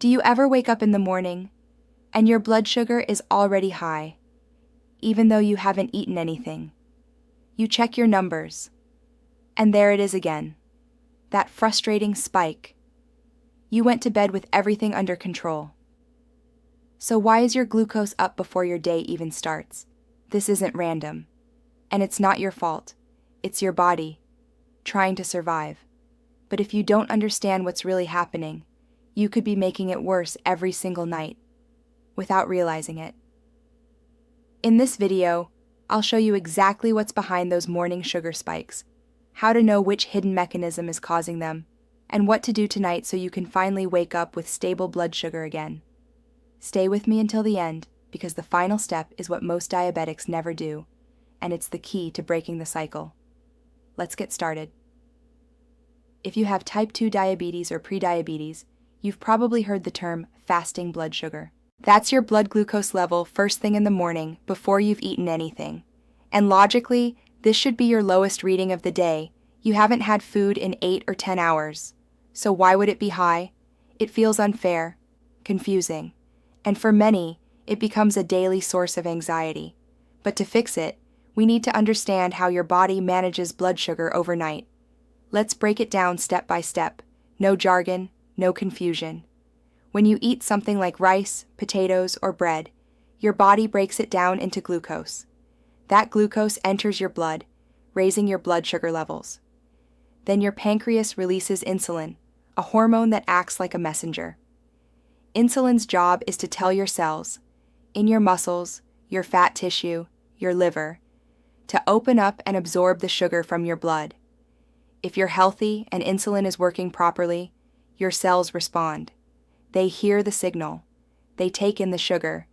Do you ever wake up in the morning and your blood sugar is already high, even though you haven't eaten anything? You check your numbers, and there it is again, that frustrating spike. You went to bed with everything under control. So why is your glucose up before your day even starts? This isn't random, and it's not your fault. It's your body trying to survive. But if you don't understand what's really happening, you could be making it worse every single night without realizing it. In this video, I'll show you exactly what's behind those morning sugar spikes, how to know which hidden mechanism is causing them, and what to do tonight so you can finally wake up with stable blood sugar again. Stay with me until the end, because the final step is what most diabetics never do, and it's the key to breaking the cycle. Let's get started. If you have type 2 diabetes or prediabetes, you've probably heard the term fasting blood sugar. That's your blood glucose level first thing in the morning before you've eaten anything. And logically, this should be your lowest reading of the day. You haven't had food in 8 or 10 hours. So why would it be high? It feels unfair, confusing, and for many, it becomes a daily source of anxiety. But to fix it, we need to understand how your body manages blood sugar overnight. Let's break it down step by step. No jargon, no confusion. When you eat something like rice, potatoes, or bread, your body breaks it down into glucose. That glucose enters your blood, raising your blood sugar levels. Then your pancreas releases insulin, a hormone that acts like a messenger. Insulin's job is to tell your cells, in your muscles, your fat tissue, your liver, to open up and absorb the sugar from your blood. If you're healthy and insulin is working properly, your cells respond. They hear the signal, they take in the sugar,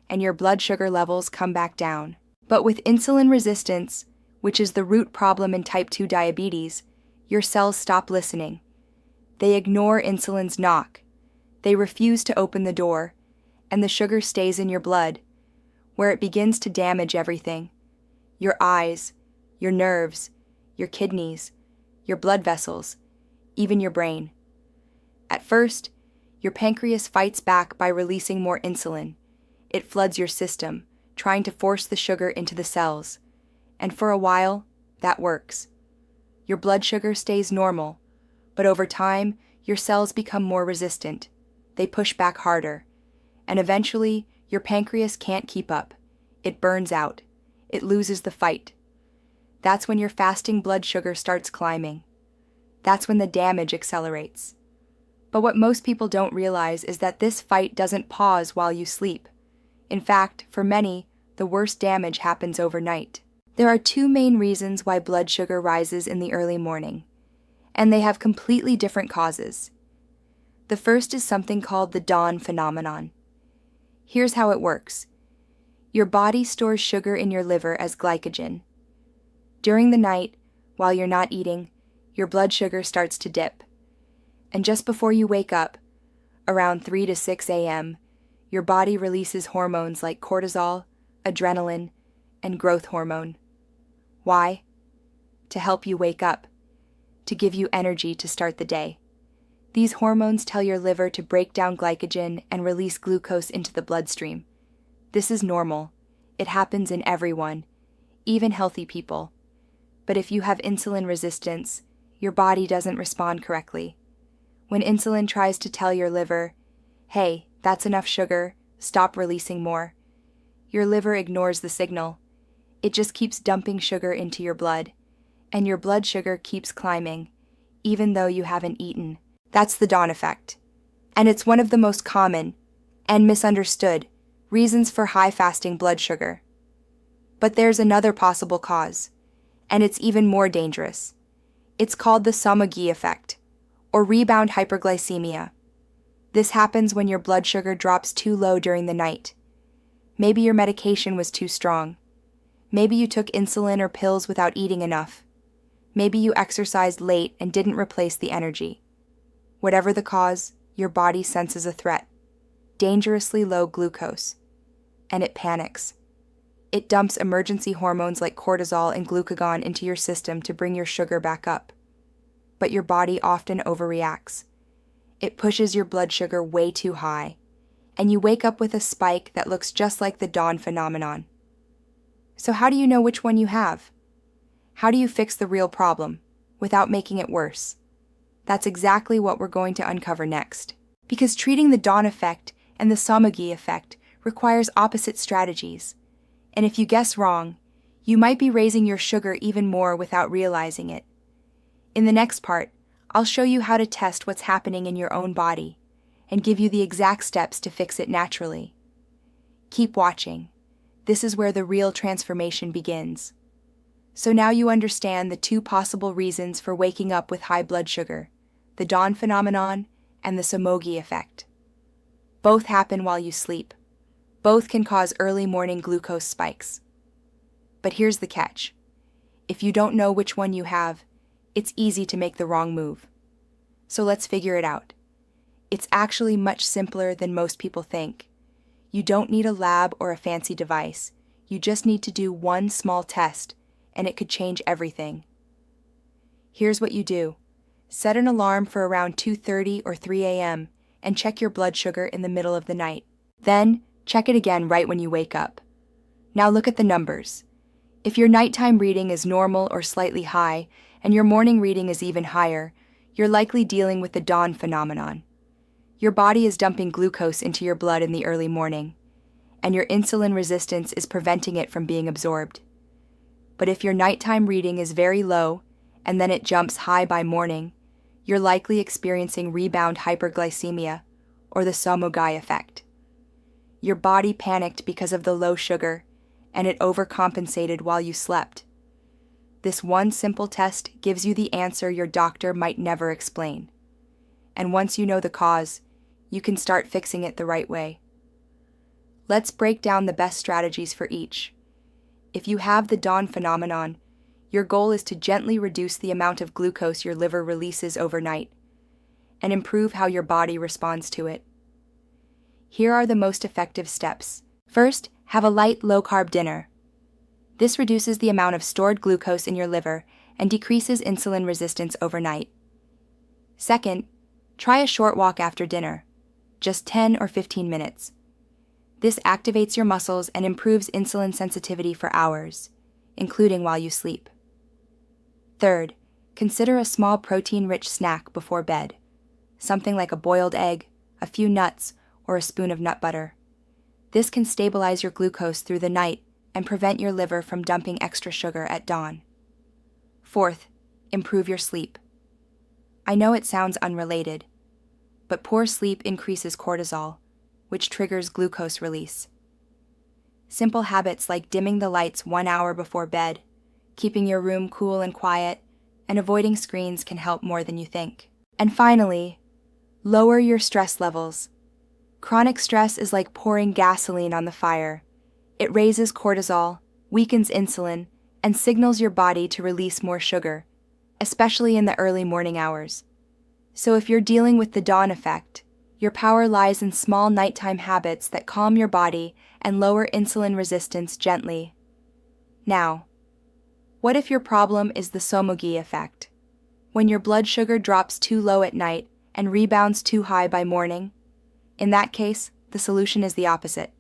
and your blood sugar levels come back down. But with insulin resistance, which is the root problem in type 2 diabetes, your cells stop listening. They ignore insulin's knock. They refuse to open the door, and the sugar stays in your blood, where it begins to damage everything. Your eyes, your nerves, your kidneys, your blood vessels, even your brain. At first, your pancreas fights back by releasing more insulin. It floods your system, trying to force the sugar into the cells. And for a while, that works. Your blood sugar stays normal, but over time, your cells become more resistant. They push back harder, and eventually, your pancreas can't keep up. It burns out. It loses the fight. That's when your fasting blood sugar starts climbing. That's when the damage accelerates. But what most people don't realize is that this fight doesn't pause while you sleep. In fact, for many, the worst damage happens overnight. There are two main reasons why blood sugar rises in the early morning, and they have completely different causes. The first is something called the dawn phenomenon. Here's how it works. Your body stores sugar in your liver as glycogen. During the night, while you're not eating, your blood sugar starts to dip. And just before you wake up, around 3 to 6 a.m., your body releases hormones like cortisol, adrenaline, and growth hormone. Why? To help you wake up, to give you energy to start the day. These hormones tell your liver to break down glycogen and release glucose into the bloodstream. This is normal. It happens in everyone, even healthy people. But if you have insulin resistance, your body doesn't respond correctly. When insulin tries to tell your liver, "Hey, that's enough sugar, stop releasing more," your liver ignores the signal. It just keeps dumping sugar into your blood, and your blood sugar keeps climbing, even though you haven't eaten. That's the dawn effect. And it's one of the most common and misunderstood reasons for high fasting blood sugar. But there's another possible cause, and it's even more dangerous. It's called the Somogyi effect, or rebound hyperglycemia. This happens when your blood sugar drops too low during the night. Maybe your medication was too strong. Maybe you took insulin or pills without eating enough. Maybe you exercised late and didn't replace the energy. Whatever the cause, your body senses a threat, dangerously low glucose, and it panics. It dumps emergency hormones like cortisol and glucagon into your system to bring your sugar back up. But your body often overreacts. it pushes your blood sugar way too high, and you wake up with a spike that looks just like the dawn phenomenon. So how do you know which one you have? How do you fix the real problem without making it worse? That's exactly what we're going to uncover next. Because treating the dawn effect and the somogy effect requires opposite strategies. And if you guess wrong, you might be raising your sugar even more without realizing it. In the next part, I'll show you how to test what's happening in your own body and give you the exact steps to fix it naturally. Keep watching. This is where the real transformation begins. So now you understand the two possible reasons for waking up with high blood sugar, the dawn phenomenon and the somogy effect. Both happen while you sleep. Both can cause early morning glucose spikes. But here's the catch. If you don't know which one you have, it's easy to make the wrong move. So let's figure it out. It's actually much simpler than most people think. You don't need a lab or a fancy device. You just need to do one small test, and it could change everything. Here's what you do. Set an alarm for around 2:30 or 3 a.m. and check your blood sugar in the middle of the night. Then, check it again right when you wake up. Now look at the numbers. If your nighttime reading is normal or slightly high, and your morning reading is even higher, you're likely dealing with the dawn phenomenon. Your body is dumping glucose into your blood in the early morning, and your insulin resistance is preventing it from being absorbed. But if your nighttime reading is very low, and then it jumps high by morning, you're likely experiencing rebound hyperglycemia, or the somogy effect. Your body panicked because of the low sugar, and it overcompensated while you slept. This one simple test gives you the answer your doctor might never explain. And once you know the cause, you can start fixing it the right way. Let's break down the best strategies for each. If you have the dawn phenomenon, your goal is to gently reduce the amount of glucose your liver releases overnight and improve how your body responds to it. Here are the most effective steps. First, have a light, low-carb dinner. This reduces the amount of stored glucose in your liver and decreases insulin resistance overnight. Second, try a short walk after dinner, just 10 or 15 minutes. This activates your muscles and improves insulin sensitivity for hours, including while you sleep. Third, consider a small protein-rich snack before bed, something like a boiled egg, a few nuts, or a spoon of nut butter. This can stabilize your glucose through the night and prevent your liver from dumping extra sugar at dawn. Fourth, improve your sleep. I know it sounds unrelated, but poor sleep increases cortisol, which triggers glucose release. Simple habits like dimming the lights 1 hour before bed, keeping your room cool and quiet, and avoiding screens can help more than you think. And finally, lower your stress levels. Chronic stress is like pouring gasoline on the fire. It raises cortisol, weakens insulin, and signals your body to release more sugar, especially in the early morning hours. So if you're dealing with the dawn effect, your power lies in small nighttime habits that calm your body and lower insulin resistance gently. Now, what if your problem is the somogy effect? When your blood sugar drops too low at night and rebounds too high by morning? In that case, the solution is the opposite.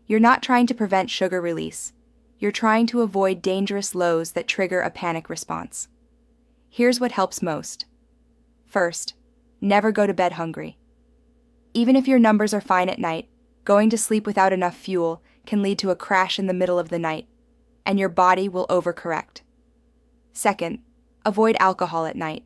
You're not trying to prevent sugar release. You're trying to avoid dangerous lows that trigger a panic response. Here's what helps most. First, never go to bed hungry. Even if your numbers are fine at night, going to sleep without enough fuel can lead to a crash in the middle of the night, and your body will overcorrect. Second, avoid alcohol at night.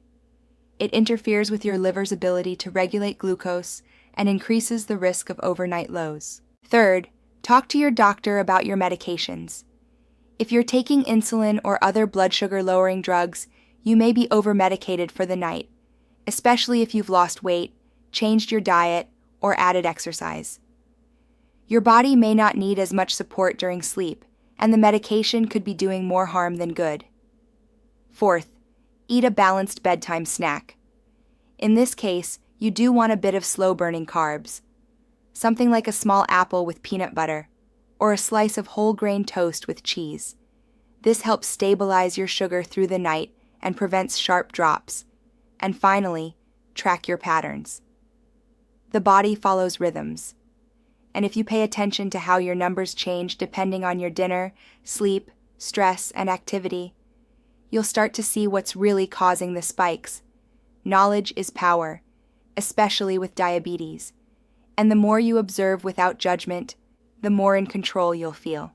It interferes with your liver's ability to regulate glucose and increases the risk of overnight lows. Third, talk to your doctor about your medications. If you're taking insulin or other blood sugar lowering drugs, you may be over-medicated for the night, especially if you've lost weight, changed your diet, or added exercise. Your body may not need as much support during sleep, and the medication could be doing more harm than good. Fourth, eat a balanced bedtime snack. In this case, you do want a bit of slow-burning carbs, something like a small apple with peanut butter, or a slice of whole grain toast with cheese. This helps stabilize your sugar through the night and prevents sharp drops. And finally, track your patterns. The body follows rhythms. And if you pay attention to how your numbers change depending on your dinner, sleep, stress, and activity, you'll start to see what's really causing the spikes. Knowledge is power, especially with diabetes. And the more you observe without judgment, the more in control you'll feel.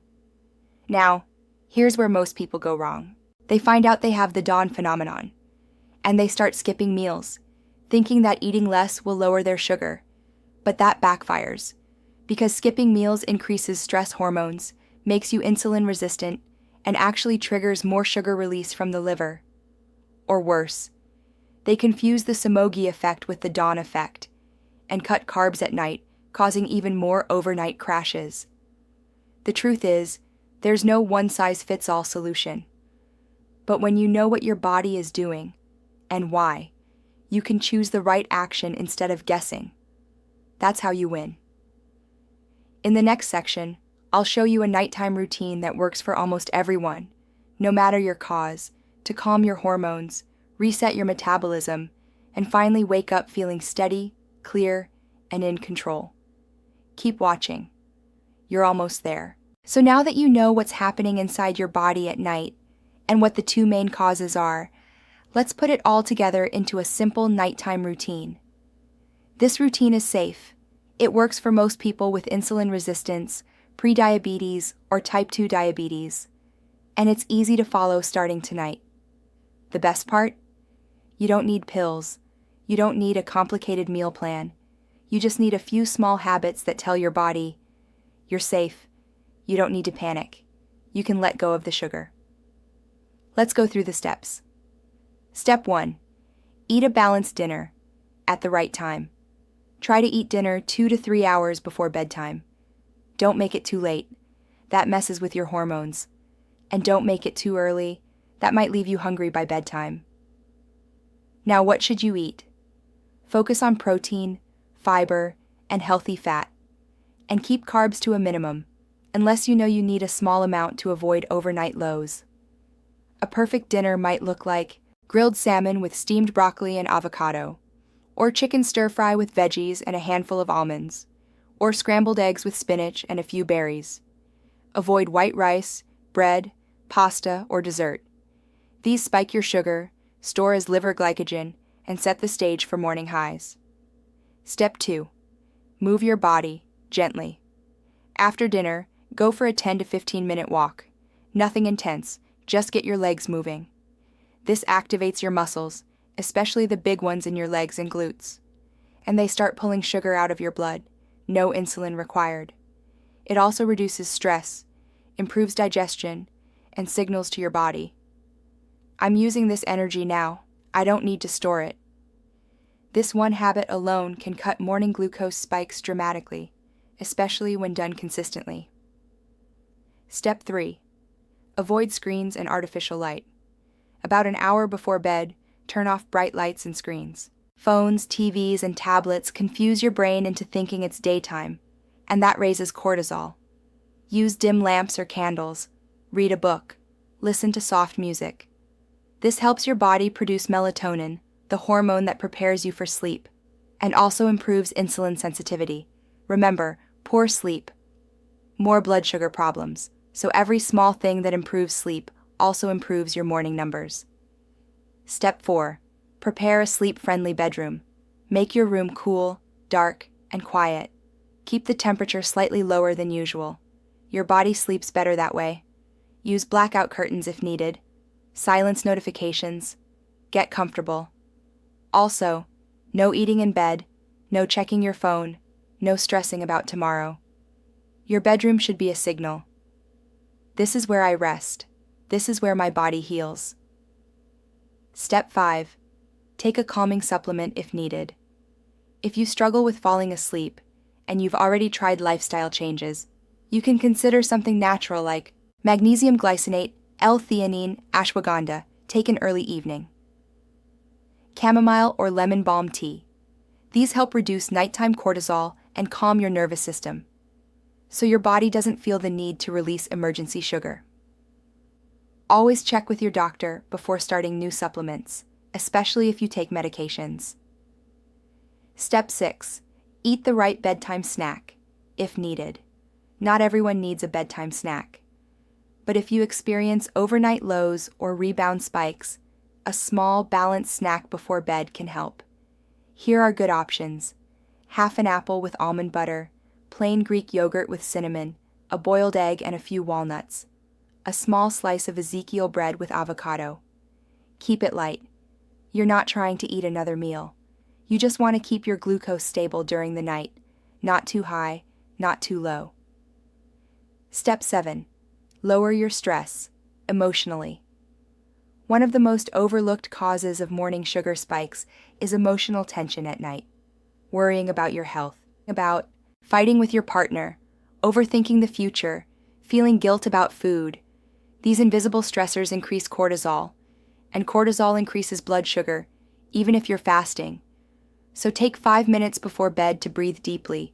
Now, here's where most people go wrong. They find out they have the dawn phenomenon, and they start skipping meals, thinking that eating less will lower their sugar. But that backfires, because skipping meals increases stress hormones, makes you insulin resistant, and actually triggers more sugar release from the liver. Or worse, they confuse the Somogyi effect with the dawn effect, and cut carbs at night, causing even more overnight crashes. The truth is, there's no one-size-fits-all solution. But when you know what your body is doing, and why, you can choose the right action instead of guessing. That's how you win. In the next section, I'll show you a nighttime routine that works for almost everyone, no matter your cause, to calm your hormones, reset your metabolism, and finally wake up feeling steady, clear, and in control. Keep watching. You're almost there. So now that you know what's happening inside your body at night and what the two main causes are, let's put it all together into a simple nighttime routine. This routine is safe. It works for most people with insulin resistance, prediabetes, or type 2 diabetes, and it's easy to follow starting tonight. The best part? You don't need pills. You don't need a complicated meal plan. You just need a few small habits that tell your body, you're safe. You don't need to panic. You can let go of the sugar. Let's go through the steps. Step 1. Eat a balanced dinner at the right time. Try to eat dinner 2 to 3 hours before bedtime. Don't make it too late. That messes with your hormones. And don't make it too early. That might leave you hungry by bedtime. Now, what should you eat? Focus on protein, fiber, and healthy fat. And keep carbs to a minimum, unless you know you need a small amount to avoid overnight lows. A perfect dinner might look like grilled salmon with steamed broccoli and avocado, or chicken stir-fry with veggies and a handful of almonds, or scrambled eggs with spinach and a few berries. Avoid white rice, bread, pasta, or dessert. These spike your sugar, store as liver glycogen, and set the stage for morning highs. Step 2. Move your body, gently. After dinner, go for a 10 to 15 minute walk. Nothing intense, just get your legs moving. This activates your muscles, especially the big ones in your legs and glutes. And they start pulling sugar out of your blood, no insulin required. It also reduces stress, improves digestion, and signals to your body. I'm using this energy now. I don't need to store it. This one habit alone can cut morning glucose spikes dramatically, especially when done consistently. Step 3. Avoid screens and artificial light. About an hour before bed, turn off bright lights and screens. Phones, TVs, and tablets confuse your brain into thinking it's daytime, and that raises cortisol. Use dim lamps or candles. Read a book. Listen to soft music. This helps your body produce melatonin, the hormone that prepares you for sleep, and also improves insulin sensitivity. Remember, poor sleep, more blood sugar problems, so every small thing that improves sleep also improves your morning numbers. Step 4. Prepare a sleep-friendly bedroom. Make your room cool, dark, and quiet. Keep the temperature slightly lower than usual. Your body sleeps better that way. Use blackout curtains if needed. Silence notifications. Get comfortable. Also, no eating in bed, no checking your phone, no stressing about tomorrow. Your bedroom should be a signal. This is where I rest. This is where my body heals. Step 5. Take a calming supplement if needed. If you struggle with falling asleep, and you've already tried lifestyle changes, you can consider something natural like magnesium glycinate, L-theanine, ashwagandha, taken early evening. Chamomile or lemon balm tea. These help reduce nighttime cortisol and calm your nervous system, so your body doesn't feel the need to release emergency sugar. Always check with your doctor before starting new supplements, especially if you take medications. Step 6. Eat the right bedtime snack, if needed. Not everyone needs a bedtime snack. But if you experience overnight lows or rebound spikes, a small, balanced snack before bed can help. Here are good options: half an apple with almond butter, plain Greek yogurt with cinnamon, a boiled egg and a few walnuts, a small slice of Ezekiel bread with avocado. Keep it light. You're not trying to eat another meal. You just want to keep your glucose stable during the night, not too high, not too low. Step 7. Lower your stress, emotionally. One of the most overlooked causes of morning sugar spikes is emotional tension at night. Worrying about your health, about fighting with your partner, overthinking the future, feeling guilt about food. These invisible stressors increase cortisol, and cortisol increases blood sugar, even if you're fasting. So take 5 minutes before bed to breathe deeply.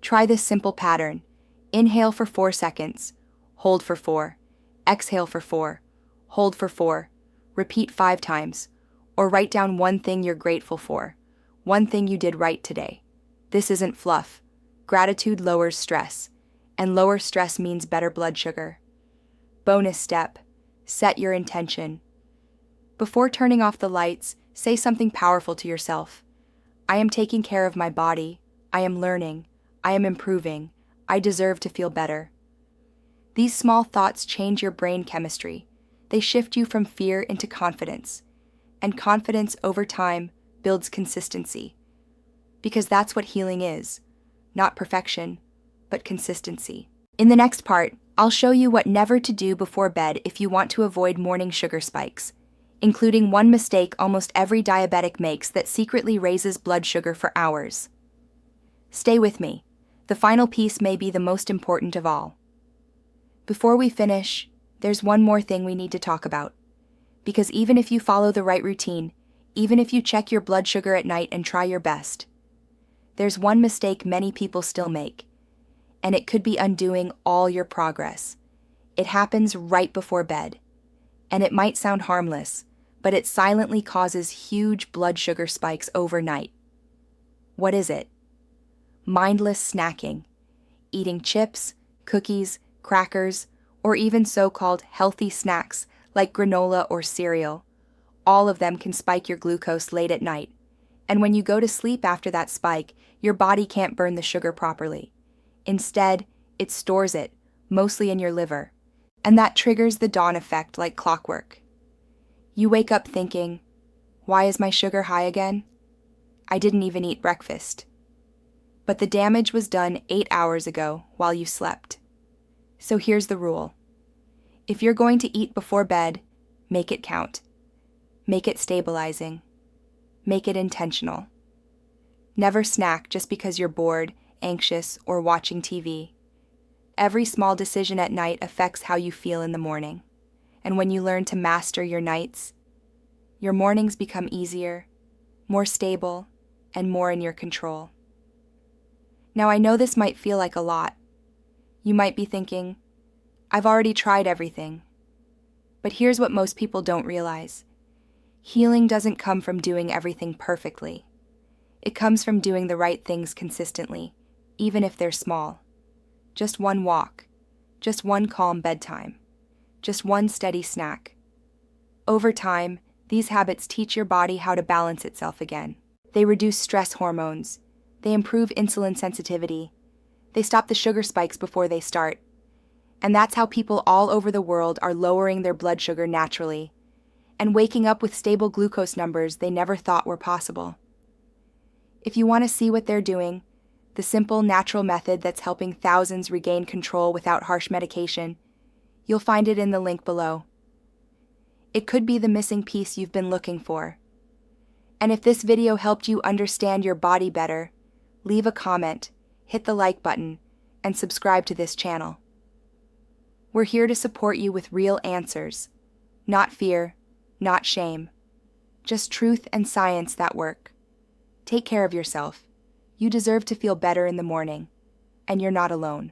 Try this simple pattern. Inhale for 4 seconds, hold for 4, exhale for 4, hold for 4, repeat 5 times, or write down one thing you're grateful for, one thing you did right today. This isn't fluff. Gratitude lowers stress, and lower stress means better blood sugar. Bonus step: set your intention. Before turning off the lights, say something powerful to yourself. I am taking care of my body. I am learning. I am improving. I deserve to feel better. These small thoughts change your brain chemistry. They shift you from fear into confidence. And confidence over time builds consistency. Because that's what healing is. Not perfection, but consistency. In the next part, I'll show you what never to do before bed if you want to avoid morning sugar spikes, including one mistake almost every diabetic makes that secretly raises blood sugar for hours. Stay with me. The final piece may be the most important of all. Before we finish, there's one more thing we need to talk about. Because even if you follow the right routine, even if you check your blood sugar at night and try your best, there's one mistake many people still make, and it could be undoing all your progress. It happens right before bed, and it might sound harmless, but it silently causes huge blood sugar spikes overnight. What is it? Mindless snacking. Eating chips, cookies, crackers, or even so-called healthy snacks like granola or cereal. All of them can spike your glucose late at night. And when you go to sleep after that spike, your body can't burn the sugar properly. Instead, it stores it, mostly in your liver. And that triggers the dawn effect like clockwork. You wake up thinking, why is my sugar high again? I didn't even eat breakfast. But the damage was done 8 hours ago while you slept. So here's the rule. If you're going to eat before bed, make it count. Make it stabilizing. Make it intentional. Never snack just because you're bored, anxious, or watching TV. Every small decision at night affects how you feel in the morning. And when you learn to master your nights, your mornings become easier, more stable, and more in your control. Now, I know this might feel like a lot. You might be thinking, I've already tried everything. But here's what most people don't realize. Healing doesn't come from doing everything perfectly. It comes from doing the right things consistently, even if they're small. Just one walk, just one calm bedtime, just one steady snack. Over time, these habits teach your body how to balance itself again. They reduce stress hormones. They improve insulin sensitivity. They stop the sugar spikes before they start. And that's how people all over the world are lowering their blood sugar naturally and waking up with stable glucose numbers they never thought were possible. If you want to see what they're doing, the simple, natural method that's helping thousands regain control without harsh medication, you'll find it in the link below. It could be the missing piece you've been looking for. And if this video helped you understand your body better, leave a comment, hit the like button, and subscribe to this channel. We're here to support you with real answers, not fear, not shame, just truth and science that work. Take care of yourself. You deserve to feel better in the morning, and you're not alone.